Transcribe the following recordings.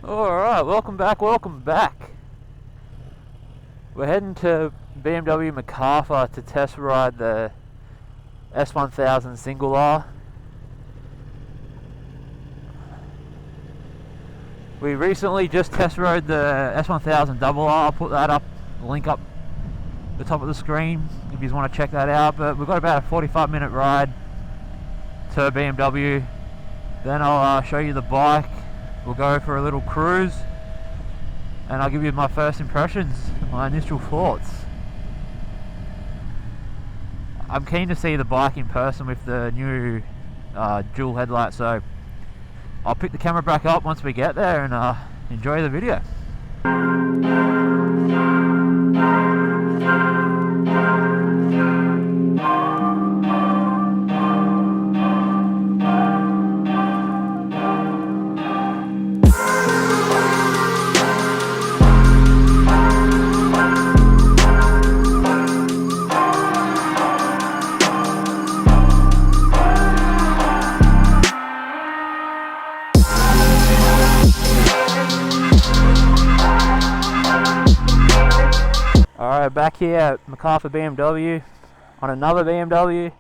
Alright, welcome back. We're heading to BMW MacArthur to test ride the S1000 single R. We recently just test rode the S1000R. I'll put that up, link up the top of the screen if you want to check that out. But we've got about a 45-minute ride to BMW. Then I'll show you the bike. We'll go for a little cruise and I'll give you my first impressions, my initial thoughts. I'm keen to see the bike in person with the new dual headlights, so I'll pick the camera back up once we get there and enjoy the video. Alright, back here at MacArthur BMW on another BMW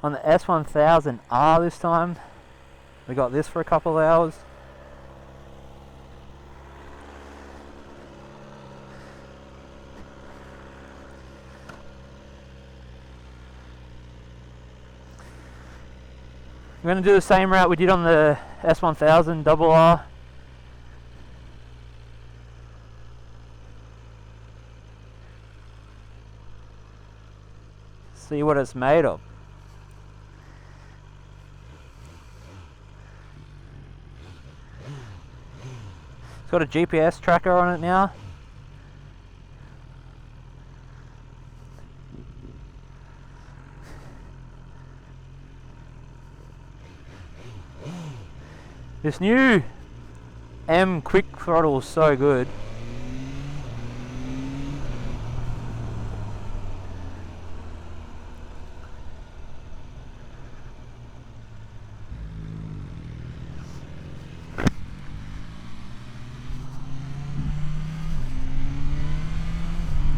on the S1000R this time. We got this for a couple of hours. We're going to do the same route we did on the S1000R. See what it's made of. It's got a GPS tracker on it now. This new M quick throttle is so good.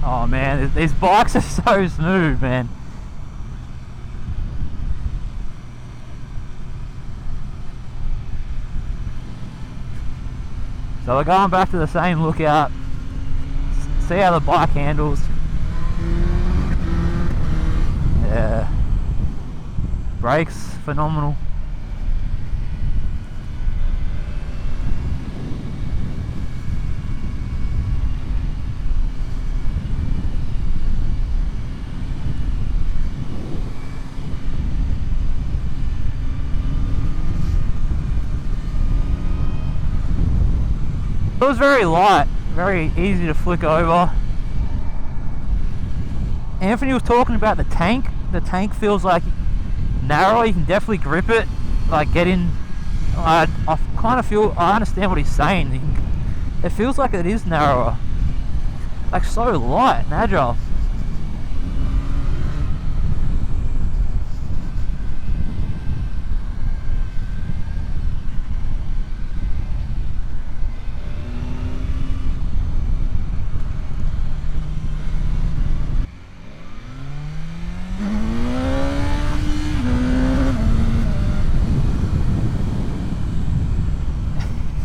Oh man, these bikes are so smooth, man. So we're going back to the same lookout. See how the bike handles. Yeah. Brakes, phenomenal. It was very light, very easy to flick over. Anthony was talking about the tank. The tank feels like narrow. You can definitely grip it, like get in. I kind of feel, I understand what he's saying. It feels like it is narrower, like so light and agile.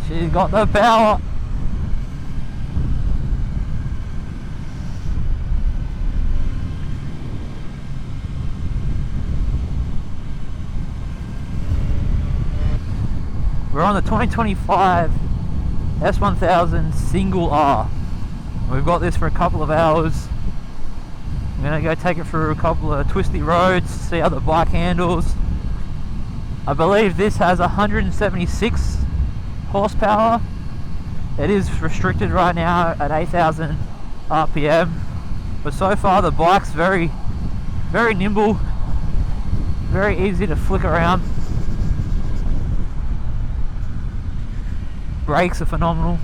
She's got the power. We're on the 2025 S1000 single R. We've got this for a couple of hours. I'm gonna go take it through a couple of twisty roads, see how the bike handles. I believe this has 176 horsepower. It is restricted right now at 8,000 RPM, but so far the bike's very nimble, very easy to flick around. Brakes are phenomenal.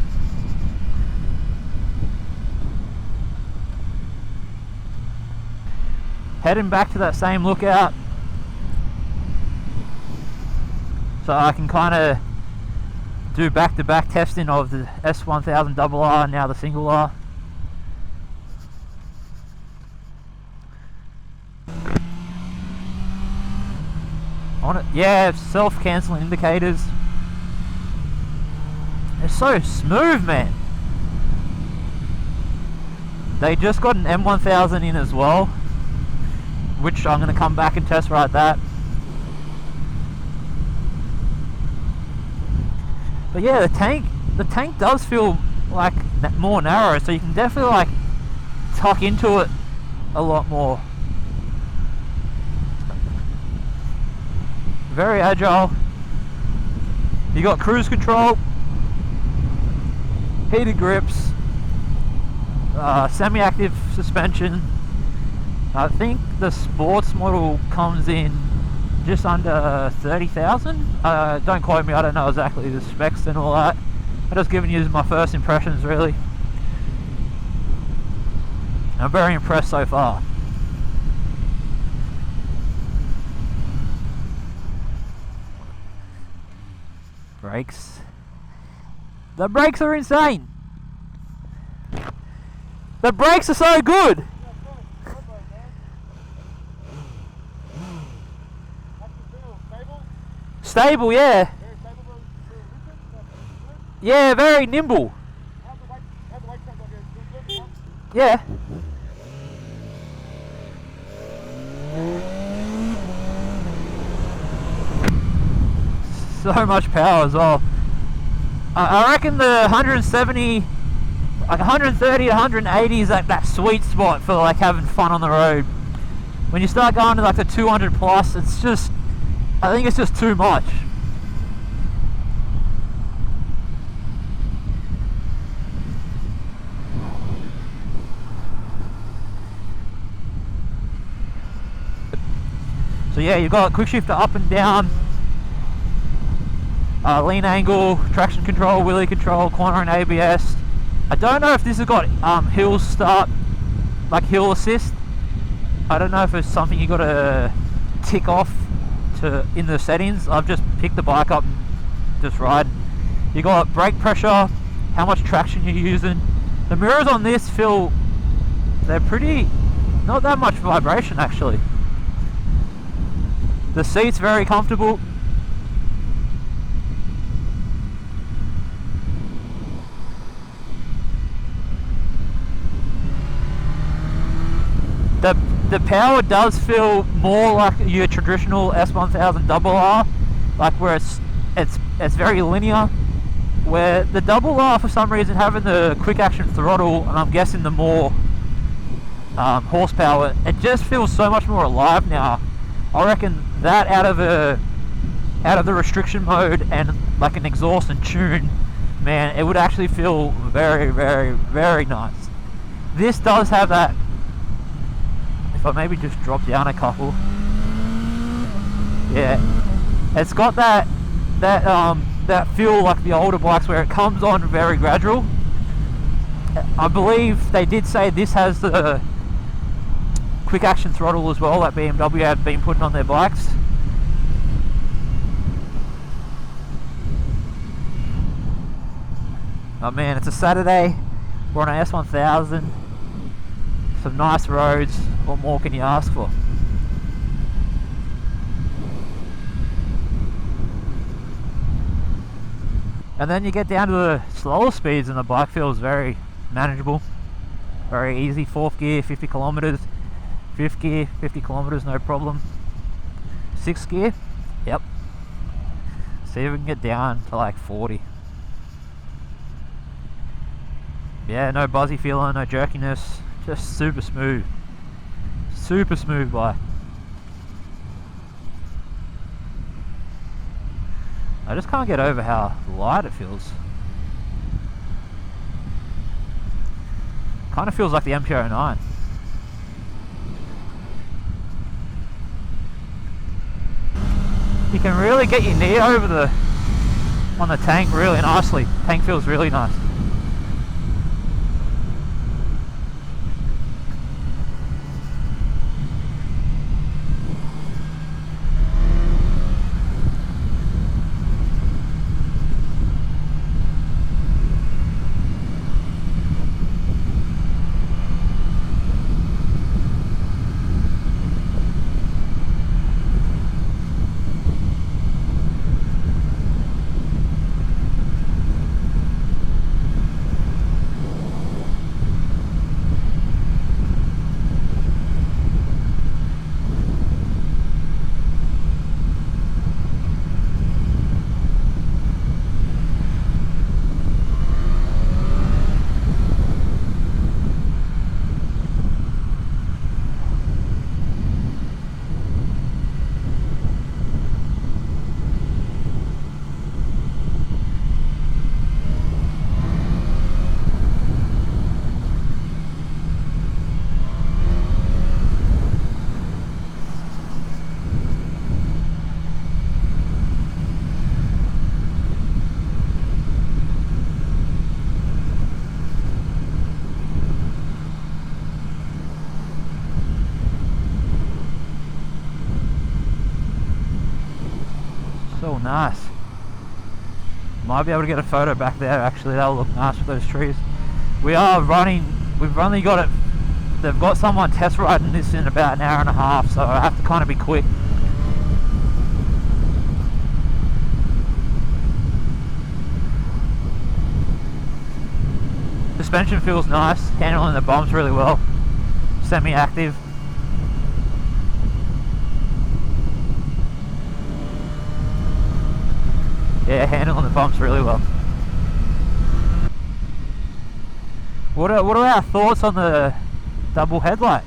Heading back to that same lookout so I can kind of do back-to-back testing of the S1000R and now the single R. On it, yeah, self-cancelling indicators. They're so smooth, man. They just got an M1000 in as well, which I'm going to come back and test ride that. But yeah, the tank does feel like more narrow, so you can definitely like tuck into it a lot more. Very agile. You got cruise control, heated grips, semi-active suspension. I think the sports model comes in just under 30,000. Don't quote me, I don't know exactly the specs and all that. I'm just giving you my first impressions really. I'm very impressed so far. Brakes. The brakes are insane. The brakes are so good. Stable, yeah. Yeah, very nimble. Yeah. So much power as well. I reckon the 170, like 130 to 180 is like that sweet spot for like having fun on the road. When you start going to like the 200 plus, it's just, I think it's just too much. So yeah, you've got quick shifter up and down, lean angle, traction control, wheelie control, corner and ABS. I don't know if this has got hill start, like hill assist. I don't know if it's something you got to tick off to in the settings. I've just picked the bike up and just ride. You got brake pressure, how much traction you're using. The mirrors on this feel, they're pretty, not that much vibration actually. The seat's very comfortable. The power does feel more like your traditional S1000R, like where it's very linear. Where the R for some reason having the quick action throttle, and I'm guessing the more horsepower, it just feels so much more alive now. I reckon that out of the restriction mode and like an exhaust and tune, man, it would actually feel very, very, very nice. This does have that. If I maybe just drop down a couple, yeah, it's got that feel like the older bikes where it comes on very gradual. I believe they did say this has the quick action throttle as well that BMW have been putting on their bikes. Oh man, it's a Saturday, we're on an S1000, some nice roads. What more can you ask for? And then you get down to the slower speeds and the bike feels very manageable, very easy. Fourth gear, 50 kilometers. Fifth gear, 50 kilometers, no problem. Sixth gear, yep. See if we can get down to like 40. Yeah, no buzzy feeling, no jerkiness, just super smooth. Super smooth bike. I just can't get over how light it feels. Kind of feels like the MP09. You can really get your knee over on the tank really nicely. Tank feels really nice. It's all nice. Might be able to get a photo back there actually, that'll look nice with those trees. We've only got it, they've got someone test riding this in about an hour and a half, so I have to kind of be quick. Suspension feels nice, handling the bumps really well, semi-active. Yeah, handling the bumps really well. What are our thoughts on the double headlight?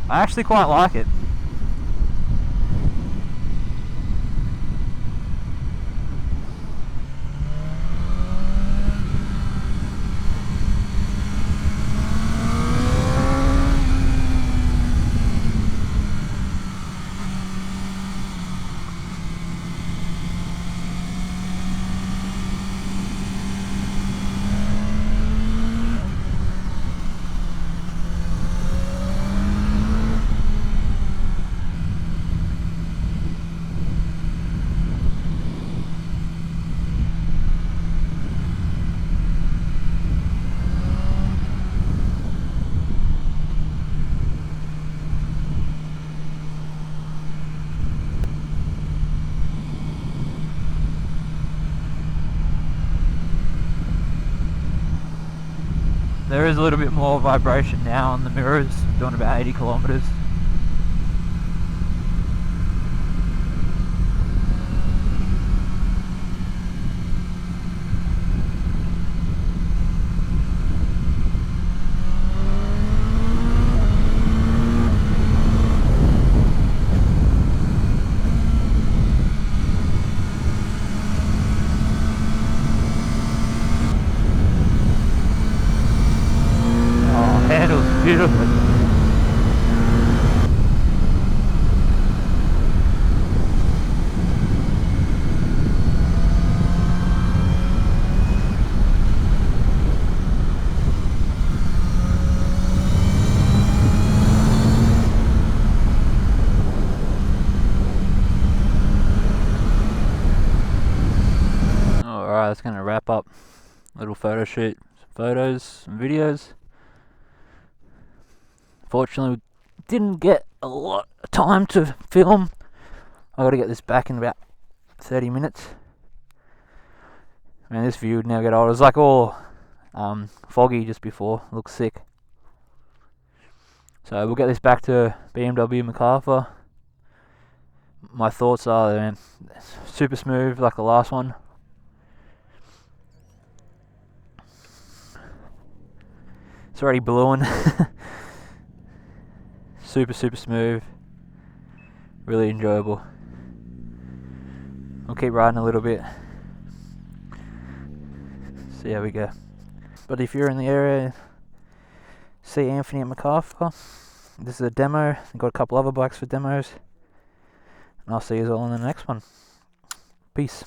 I actually quite like it. There is a little bit more vibration now on the mirrors, doing about 80 kilometers. Beautifully. Alright, that's going to wrap up a little photo shoot, some photos, some videos. Fortunately, we didn't get a lot of time to film. I got to get this back in about 30 minutes. Man, this view would now get old. It was like all foggy just before. It looks sick. So we'll get this back to BMW MacArthur. My thoughts are, man, super smooth like the last one. It's already blowing. Super smooth, really enjoyable. I'll keep riding a little bit, see how we go. But if you're in the area, see Anthony at MacArthur. This is a demo. I've got a couple other bikes for demos, and I'll see you all in the next one. Peace.